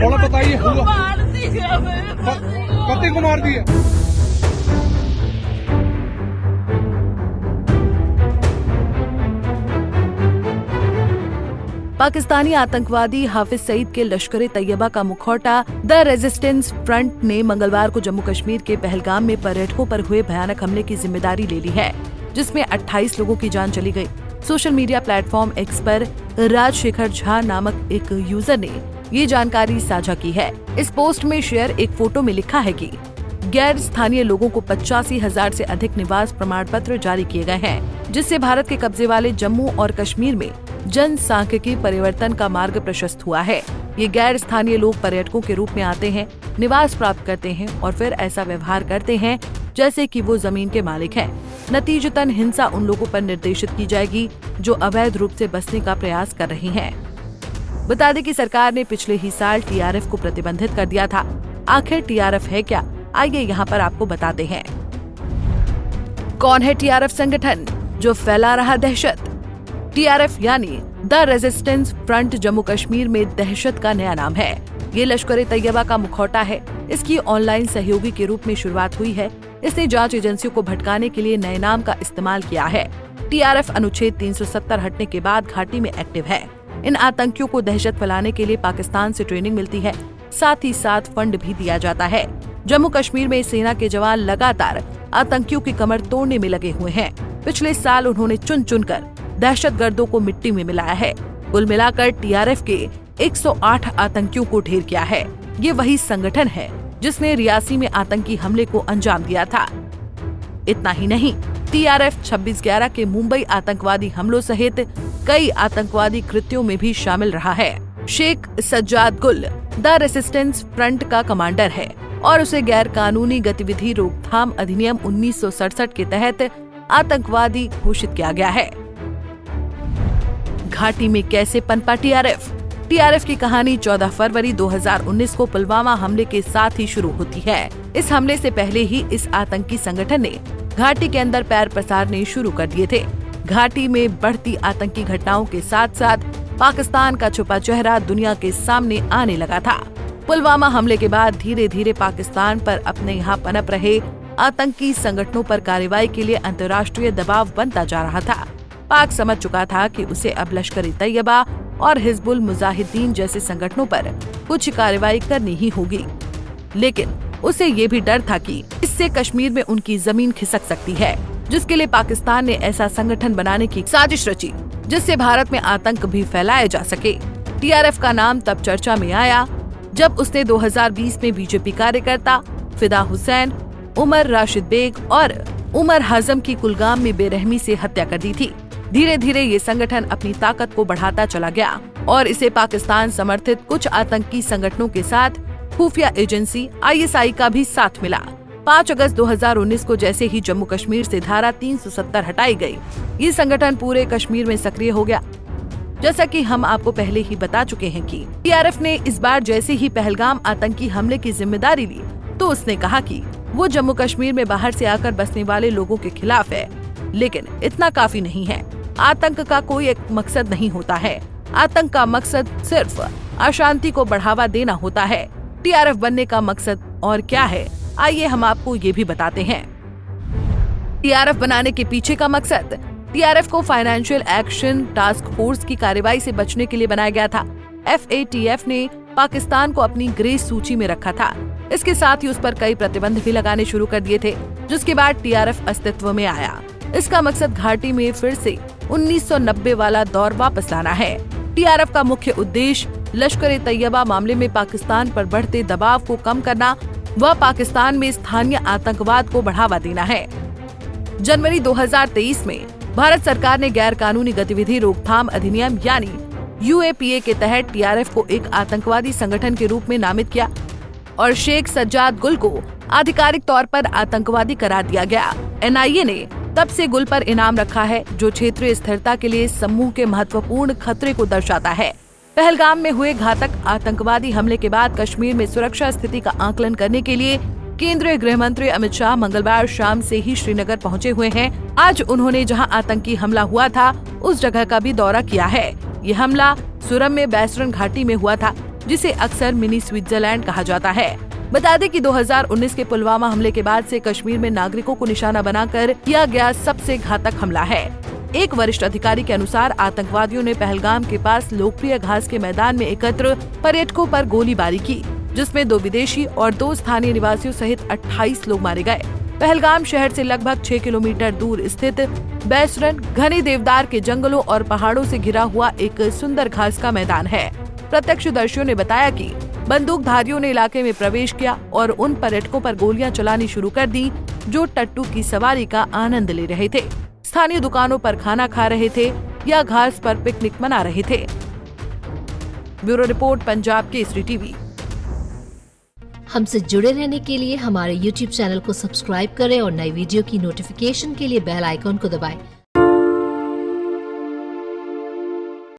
थोड़ा बताइए हुआ मार दिया मेरे पति को। पति को मार दिया। पाकिस्तानी आतंकवादी हाफिज सईद के लश्कर तैयबा का मुखौटा द रेजिस्टेंस फ्रंट ने मंगलवार को जम्मू कश्मीर के पहलगाम में पर्यटकों पर हुए भयानक हमले की जिम्मेदारी ले ली है, जिसमें 28 लोगों की जान चली गई। सोशल मीडिया प्लेटफॉर्म एक्स पर राजशेखर झा नामक एक यूजर ने ये जानकारी साझा की है। इस पोस्ट में शेयर एक फोटो में लिखा है कि गैर स्थानीय लोगों को 85,000 से अधिक निवास प्रमाण पत्र जारी किए गए हैं, जिससे भारत के कब्जे वाले जम्मू और कश्मीर में जनसांख्यिकी परिवर्तन का मार्ग प्रशस्त हुआ है। ये गैर स्थानीय लोग पर्यटकों के रूप में आते हैं, निवास प्राप्त करते हैं और फिर ऐसा व्यवहार करते हैं जैसे कि वो जमीन के मालिक हैं। नतीजतन हिंसा उन लोगों पर निर्देशित की जाएगी जो अवैध रूप से बसने का प्रयास कर रहे हैं। बता दें कि सरकार ने पिछले ही साल टीआरएफ को प्रतिबंधित कर दिया था। आखिर टीआरएफ है क्या, आइए यहाँ पर आपको बताते हैं। कौन है टीआरएफ संगठन जो फैला रहा दहशत? टीआरएफ यानी the resistance front Jammu Kashmir में दहशत का नया नाम है। ये लश्कर तैयबा का मुखौटा है। इसकी ऑनलाइन सहयोगी के रूप में शुरुआत हुई है। इसने जांच एजेंसियों को भटकाने के लिए नए नाम का इस्तेमाल किया है। टीआरएफ अनुच्छेद 370 हटने के बाद घाटी में एक्टिव है। इन आतंकियों को दहशत फैलाने के लिए पाकिस्तान से ट्रेनिंग मिलती है, साथ ही साथ फंड भी दिया जाता है। जम्मू कश्मीर में सेना के जवान लगातार आतंकियों की कमर तोड़ने में लगे हुए हैं। पिछले साल उन्होंने चुन चुनकर दहशतगर्दों को मिट्टी में मिलाया है। कुल मिलाकर टीआरएफ के 108 आतंकियों को ढेर किया है। ये वही संगठन है जिसने रियासी में आतंकी हमले को अंजाम दिया था। इतना ही नहीं, टीआरएफ 26/11 के मुंबई आतंकवादी हमलों सहित कई आतंकवादी कृत्यों में भी शामिल रहा है। शेख सज्जाद गुल द रेसिस्टेंस फ्रंट का कमांडर है और उसे गैर कानूनी गतिविधि रोकथाम अधिनियम 1967 के तहत आतंकवादी घोषित किया गया है। घाटी में कैसे पनपा टीआरएफ? टीआरएफ की कहानी 14 फरवरी 2019 को पुलवामा हमले के साथ ही शुरू होती है। इस हमले से पहले ही इस आतंकी संगठन ने घाटी के अंदर पैर पसारने शुरू कर दिए थे। घाटी में बढ़ती आतंकी घटनाओं के साथ साथ पाकिस्तान का छुपा चेहरा दुनिया के सामने आने लगा था। पुलवामा हमले के बाद धीरे धीरे पाकिस्तान पर अपने यहाँ पनप रहे आतंकी संगठनों पर कार्रवाई के लिए अंतर्राष्ट्रीय दबाव बनता जा रहा था। पाक समझ चुका था कि उसे अब लश्कर तैयबा और हिजबुल मुजाहिदीन जैसे संगठनों पर कुछ कार्रवाई करनी ही होगी, लेकिन उसे ये भी डर था कि इससे कश्मीर में उनकी जमीन खिसक सकती है, जिसके लिए पाकिस्तान ने ऐसा संगठन बनाने की साजिश रची जिससे भारत में आतंक भी फैलाया जा सके। टीआरएफ का नाम तब चर्चा में आया जब उसने 2020 में बीजेपी कार्यकर्ता फिदा हुसैन, उमर राशिद बेग और उमर हाजम की कुलगाम में बेरहमी से हत्या कर दी थी। धीरे धीरे ये संगठन अपनी ताकत को बढ़ाता चला गया और इसे पाकिस्तान समर्थित कुछ आतंकी संगठनों के साथ खुफिया एजेंसी आईएसआई का भी साथ मिला। 5 अगस्त 2019 को जैसे ही जम्मू कश्मीर से धारा 370 हटाई गई, ये संगठन पूरे कश्मीर में सक्रिय हो गया। जैसा कि हम आपको पहले ही बता चुके हैं कि टीआरएफ ने इस बार जैसे ही पहलगाम आतंकी हमले की जिम्मेदारी ली, तो उसने कहा कि वो जम्मू कश्मीर में बाहर से आकर बसने वाले लोगों के खिलाफ है। लेकिन इतना काफी नहीं है। आतंक का कोई एक मकसद नहीं होता है। आतंक का मकसद सिर्फ अशांति को बढ़ावा देना होता है। टीआरएफ बनने का मकसद और क्या है, आइए हम आपको ये भी बताते हैं। टीआरएफ बनाने के पीछे का मकसद, टीआरएफ को फाइनेंशियल एक्शन टास्क फोर्स की कार्रवाई से बचने के लिए बनाया गया था। FATF ने पाकिस्तान को अपनी ग्रे सूची में रखा था। इसके साथ ही उस पर कई प्रतिबंध भी लगाने शुरू कर दिए थे, जिसके बाद टीआरएफ अस्तित्व में आया। इसका मकसद घाटी में फिर से 1990 वाला दौर वापस लाना है। टीआरएफ का मुख्य उद्देश्य लश्कर तैयबा मामले में पाकिस्तान पर बढ़ते दबाव को कम करना व पाकिस्तान में स्थानीय आतंकवाद को बढ़ावा देना है। जनवरी 2023 में भारत सरकार ने गैर कानूनी गतिविधि रोकथाम अधिनियम यानी UAPA के तहत टीआरएफ को एक आतंकवादी संगठन के रूप में नामित किया और शेख सज्जाद गुल को आधिकारिक तौर पर आतंकवादी करार दिया गया। NIA ने तब से गुल पर इनाम रखा है, जो क्षेत्रीय स्थिरता के लिए समूह के महत्वपूर्ण खतरे को दर्शाता है। पहलगाम में हुए घातक आतंकवादी हमले के बाद कश्मीर में सुरक्षा स्थिति का आकलन करने के लिए केंद्रीय गृह मंत्री अमित शाह मंगलवार शाम से ही श्रीनगर पहुंचे हुए हैं। आज उन्होंने जहां आतंकी हमला हुआ था उस जगह का भी दौरा किया है। ये हमला सुरम में बैसरन घाटी में हुआ था, जिसे अक्सर मिनी स्विट्जरलैंड कहा जाता है। बता दें कि 2019 के पुलवामा हमले के बाद से कश्मीर में नागरिकों को निशाना बनाकर किया गया सबसे घातक हमला है। एक वरिष्ठ अधिकारी के अनुसार आतंकवादियों ने पहलगाम के पास लोकप्रिय घास के मैदान में एकत्र पर्यटकों पर गोलीबारी की, जिसमें 2 विदेशी और 2 स्थानीय निवासियों सहित 28 लोग मारे गए। पहलगाम शहर से लगभग 6 किलोमीटर दूर स्थित बैसरन घने देवदार के जंगलों और पहाड़ों से घिरा हुआ एक सुंदर घास का मैदान है। प्रत्यक्षदर्शियों ने बताया कि बंदूकधारियों ने इलाके में प्रवेश किया और उन पर्यटकों पर गोलियां चलानी शुरू कर दी जो टट्टू की सवारी का आनंद ले रहे थे, स्थानीय दुकानों पर खाना खा रहे थे या घास पर पिकनिक मना रहे थे। Bureau report, Punjab Kesari TV. हमसे जुड़े रहने के लिए हमारे YouTube चैनल को सब्सक्राइब करें और नई वीडियो की नोटिफिकेशन के लिए बेल आइकॉन को दबाएं।